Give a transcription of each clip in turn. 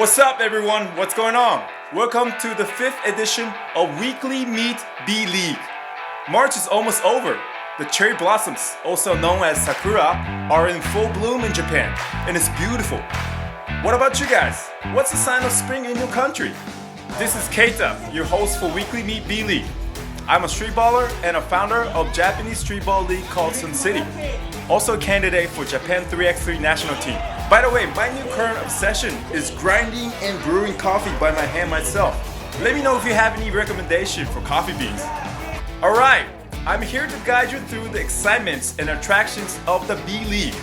What's up everyone? What's going on? Welcome to the 5th edition of Weekly Meet B-League. March is almost over. The cherry blossoms, also known as sakura, are in full bloom in Japan, and it's beautiful. What about you guys? What's the sign of spring in your country? This is Keita, your host for Weekly Meet B-League. I'm a street baller and a founder of Japanese street ball league called Sun City. Also a candidate for Japan 3x3 national team. By the way, my new current obsession is grinding and brewing coffee by my hand myself. Let me know if you have any recommendation for coffee beans. Alright, I'm here to guide you through the excitements and attractions of the B-League,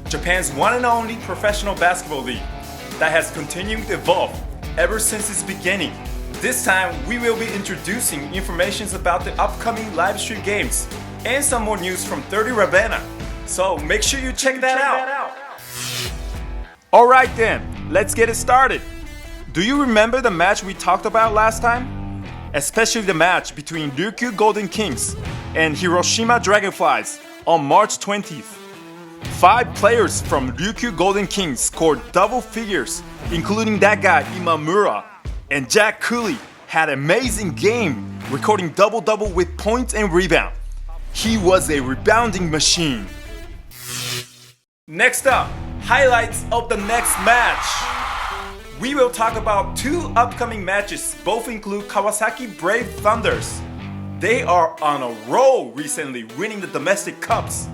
Japan's one and only professional basketball league that has continued to evolve ever since its beginning. This time, we will be introducing information about the upcoming live stream games and some more news from 30 Ravenna. So make sure you check that out. Alright then, let's get it started. Do you remember the match we talked about last time? Especially the match between Ryukyu Golden Kings and Hiroshima Dragonflies on March 20th. 5 players from Ryukyu Golden Kings scored double figures, including that guy Imamura, and Jack Cooley had an amazing game, recording double-double with points and rebound. He was a rebounding machine. Next up, highlights of the next match. We will talk about 2 upcoming matches. Both include Kawasaki Brave Thunders. They are on a roll recently, winning the domestic cups.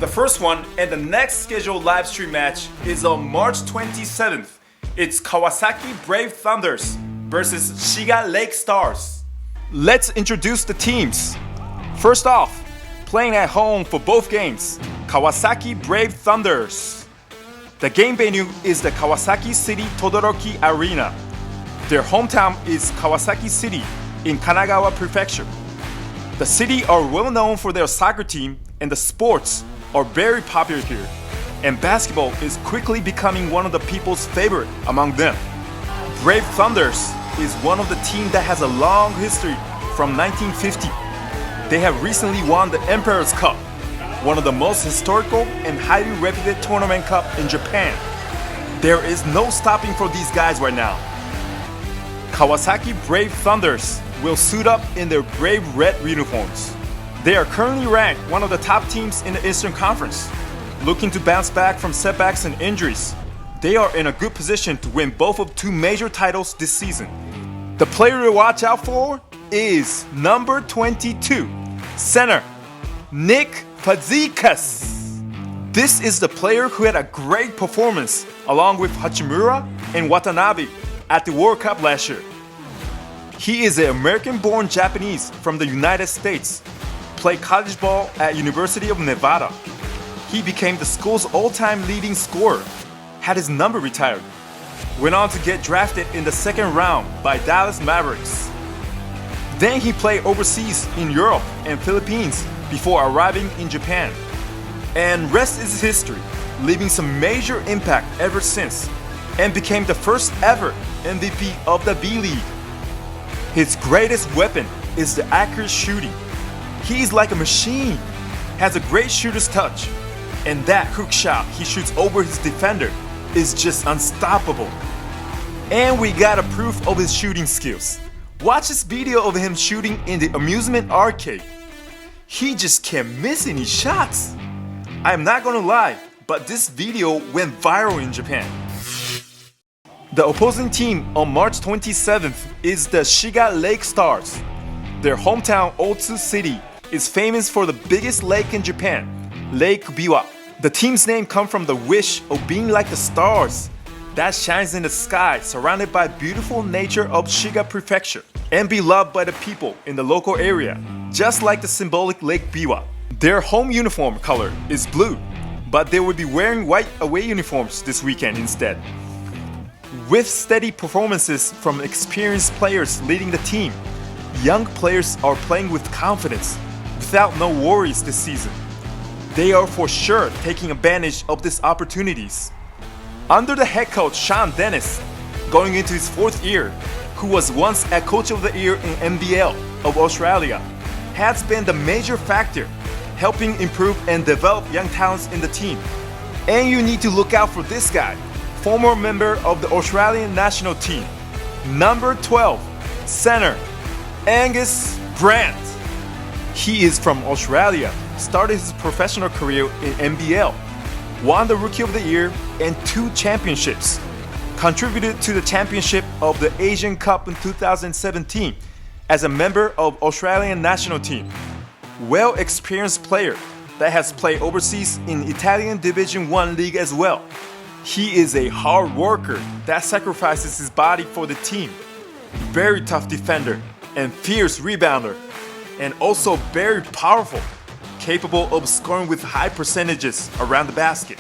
The first one and the next scheduled live stream match is on March 27th. It's Kawasaki Brave Thunders versus Shiga Lake Stars. Let's introduce the teams. First off, playing at home for both games, Kawasaki Brave Thunders. The game venue is the Kawasaki City Todoroki Arena. Their hometown is Kawasaki City in Kanagawa Prefecture. The city are well known for their soccer team, and the sports are very popular here. And basketball is quickly becoming one of the people's favorite among them. Brave Thunders is one of the teams that has a long history from 1950. They have recently won the Emperor's Cup, one of the most historical and highly reputed tournament cup in Japan. There is no stopping for these guys right now. Kawasaki Brave Thunders will suit up in their brave red uniforms. They are currently ranked one of the top teams in the Eastern Conference. Looking to bounce back from setbacks and injuries, they are in a good position to win both of 2 major titles this season. The player to watch out for is number 22, center, Nick Pazikas. This is the player who had a great performance along with Hachimura and Watanabe at the World Cup last year. He is an American-born Japanese from the United States, played college ball at University of Nevada. He became the school's all-time leading scorer, had his number retired, went on to get drafted in the 2nd round by Dallas Mavericks. Then he played overseas in Europe and Philippines before arriving in Japan. And rest is history, leaving some major impact ever since, and became the first ever MVP of the B-League. His greatest weapon is the accurate shooting. He's like a machine, has a great shooter's touch, and that hook shot he shoots over his defender is just unstoppable. And we got a proof of his shooting skills. Watch this video of him shooting in the amusement arcade. He just can't miss any shots. I'm not gonna lie, but this video went viral in Japan. The opposing team on March 27th is the Shiga Lake Stars. Their hometown Otsu City is famous for the biggest lake in Japan, Lake Biwa. The team's name comes from the wish of being like the stars that shines in the sky, surrounded by beautiful nature of Shiga Prefecture, and beloved by the people in the local area, just like the symbolic Lake Biwa. Their home uniform color is blue, but they will be wearing white away uniforms this weekend instead. With steady performances from experienced players leading the team, young players are playing with confidence, without no worries this season. They are for sure taking advantage of these opportunities. Under the head coach Sean Dennis, going into his 4th year, who was once a Coach of the Year in NBL of Australia, has been the major factor helping improve and develop young talents in the team. And you need to look out for this guy, former member of the Australian national team. Number 12, center, Angus Brandt. He is from Australia, started his professional career in NBL, won the Rookie of the Year and 2 championships, contributed to the championship of the Asian Cup in 2017 as a member of Australian national team. Well-experienced player that has played overseas in Italian Division 1 league as well. He is a hard worker that sacrifices his body for the team. Very tough defender and fierce rebounder, and also very powerful, capable of scoring with high percentages around the basket.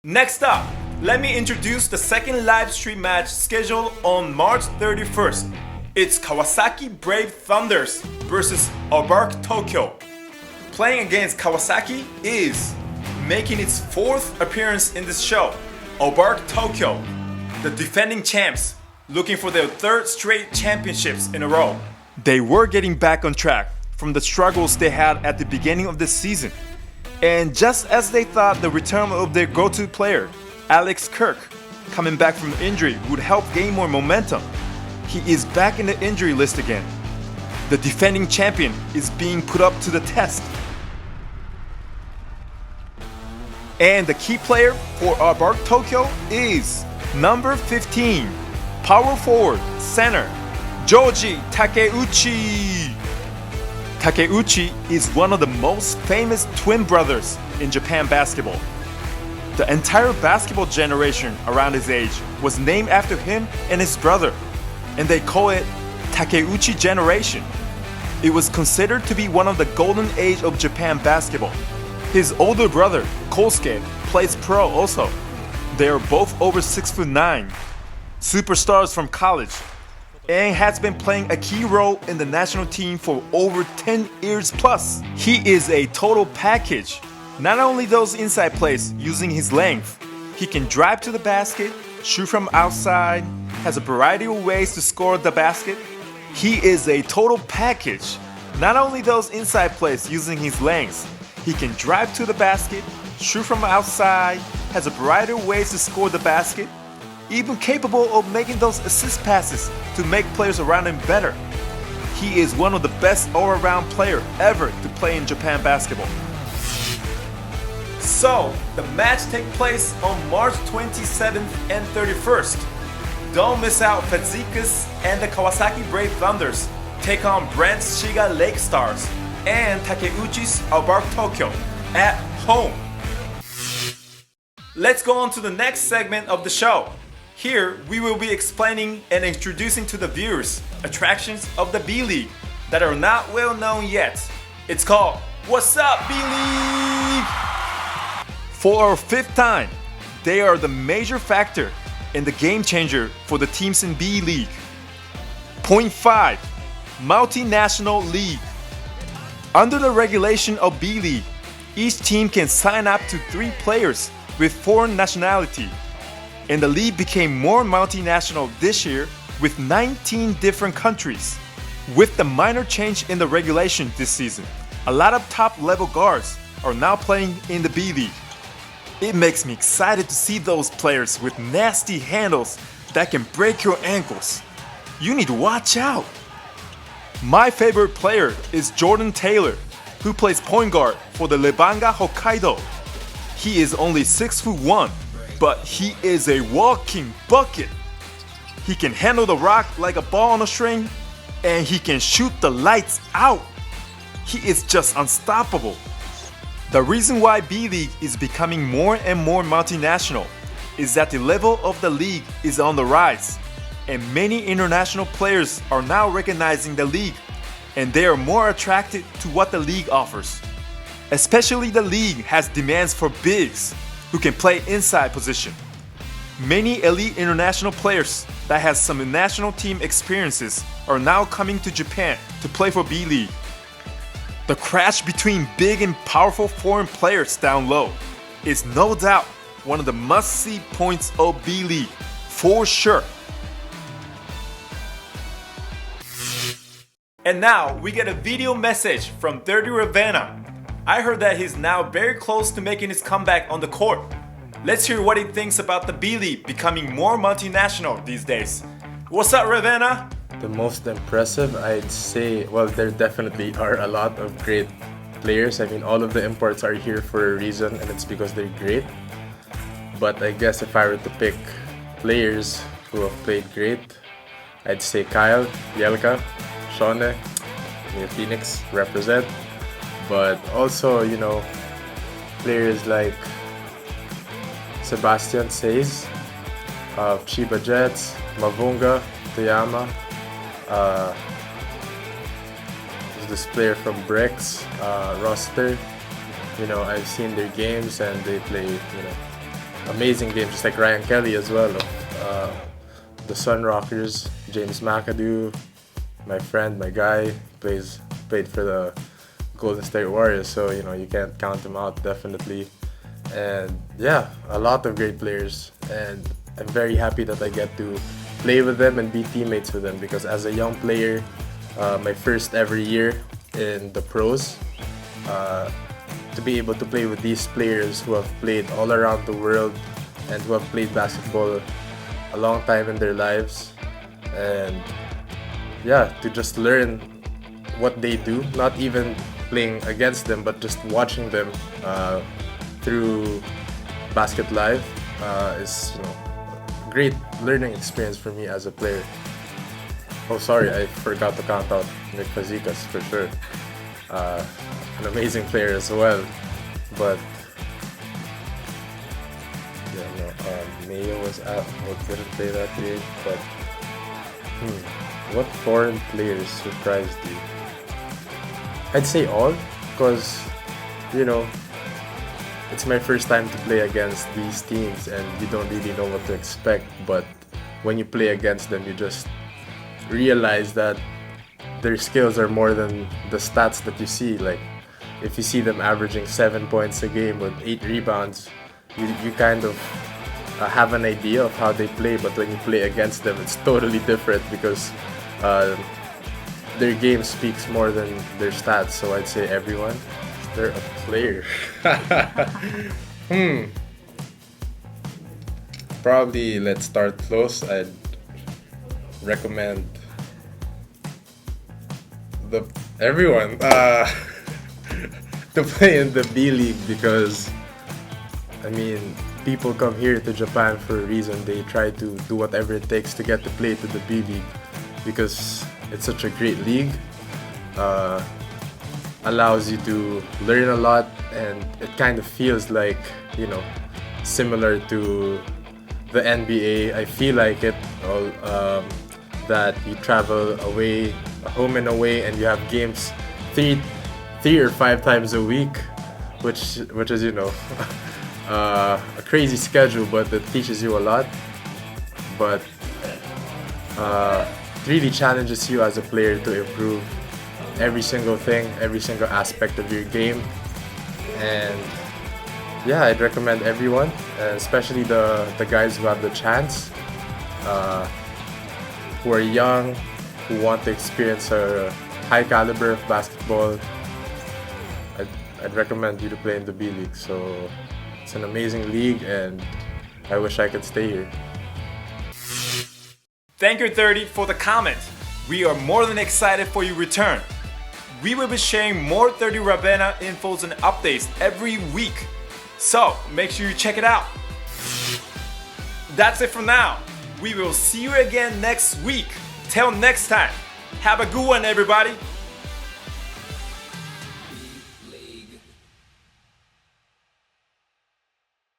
Next up, let me introduce the second live stream match scheduled on March 31st. It's Kawasaki Brave Thunders versus Ubark Tokyo. Playing against Kawasaki is, making its 4th appearance in this show, Ubark Tokyo, the defending champs, looking for their 3rd straight championships in a row. They were getting back on track from the struggles they had at the beginning of the season. And just as they thought the return of their go-to player, Alex Kirk, coming back from injury would help gain more momentum, he is back in the injury list again. The defending champion is being put up to the test. And the key player for Ubark Tokyo is number 15, power forward, center, Joji Takeuchi. Takeuchi is one of the most famous twin brothers in Japan basketball. The entire basketball generation around his age was named after him and his brother, and they call it Takeuchi generation. It was considered to be one of the golden age of Japan basketball. His older brother, Kosuke, plays pro also. They are both over 6'9", superstars from college, and has been playing a key role in the national team for over 10 years plus. He is a total package. Not only those inside plays using his length, he can drive to the basket, shoot from outside, has a variety of ways to score the basket. He is a total package. Not only those inside plays using his length, he can drive to the basket, shoot from outside, has a variety of ways to score the basket, even capable of making those assist passes to make players around him better. He is one of the best all-around players ever to play in Japan basketball. So, the match takes place on March 27th and 31st. Don't miss out. Pazikas and the Kawasaki Brave Thunders take on Brandt's Shiga Lake Stars and Takeuchi's Ubark Tokyo at home. Let's go on to the next segment of the show. Here, we will be explaining and introducing to the viewers attractions of the B-League that are not well known yet. It's called What's Up B-League? For our 5th time, they are the major factor and the game changer for the teams in B-League. Point 5, Multinational League. Under the regulation of B-League, each team can sign up to 3 players with foreign nationality. And the league became more multinational this year with 19 different countries. With the minor change in the regulation this season, a lot of top-level guards are now playing in the B-League. It makes me excited to see those players with nasty handles that can break your ankles. You need to watch out. My favorite player is Jordan Taylor, who plays point guard for the Lebanga Hokkaido. He is only 6'1", but he is a walking bucket. He can handle the rock like a ball on a string, and he can shoot the lights out. He is just unstoppable. The reason why B-League is becoming more and more multinational is that the level of the league is on the rise, and many international players are now recognizing the league, and they are more attracted to what the league offers. Especially the league has demands for bigs who can play inside position. Many elite international players that has some national team experiences are now coming to Japan to play for B-League. The crash between big and powerful foreign players down low is no doubt one of the must-see points of B-League, for sure. And now we get a video message from 30 Ravenna. I heard that he's now very close to making his comeback on the court. Let's hear what he thinks about the B League becoming more multinational these days. What's up, Ravenna? The most impressive, I'd say, well, there definitely are a lot of great players. I mean, all of the imports are here for a reason, and it's because they're great. But I guess if I were to pick players who have played great, I'd say Kyle, Jelka, Shone, New Phoenix represent. But also, you know, players like Sebastian Says of Chiba Jets, Mavunga, Toyama. There's this player from Brex, Roster. You know, I've seen their games and they play, you know, amazing games, just like Ryan Kelly as well. The Sun Rockers, James McAdoo, my friend, my guy, played for the Golden State Warriors, so you know you can't count them out, definitely. And yeah, a lot of great players, and I'm very happy that I get to play with them and be teammates with them, because as a young player, my first ever year in the pros, to be able to play with these players who have played all around the world and who have played basketball a long time in their lives, and yeah, to just learn what they do, not even playing against them, but just watching them through Basket Live is, you know, a great learning experience for me as a player. Oh, sorry, I forgot to count out Nick Pazikas for sure. An amazing player as well, but yeah, no, Mayo was out, didn't play that game, but what foreign players surprised you? I'd say all, because, you know, it's my first time to play against these teams and you don't really know what to expect, but when you play against them, you just realize that their skills are more than the stats that you see. Like, if you see them averaging 7 points a game with 8 rebounds, you kind of have an idea of how they play, but when you play against them, it's totally different, because their game speaks more than their stats. So I'd say everyone. They're a player. Probably, let's start close. I'd recommend everyone to play in the B League, because I mean, people come here to Japan for a reason. They try to do whatever it takes to get to play to the B League, because it's such a great league. Allows you to learn a lot, and it kind of feels like, you know, similar to the NBA. I feel like it, that you travel away, home and away, and you have games three or 5 times a week, which is, you know, a crazy schedule, but it teaches you a lot. But it really challenges you as a player to improve every single thing, every single aspect of your game. And yeah, I'd recommend everyone, especially the guys who have the chance, who are young, who want to experience a high caliber of basketball. I'd recommend you to play in the B League. So it's an amazing league, and I wish I could stay here. Thank you, 30, for the comment. We are more than excited for your return. We will be sharing more 30 Ravenna infos and updates every week, so make sure you check it out. That's it for now. We will see you again next week. Till next time, have a good one, everybody.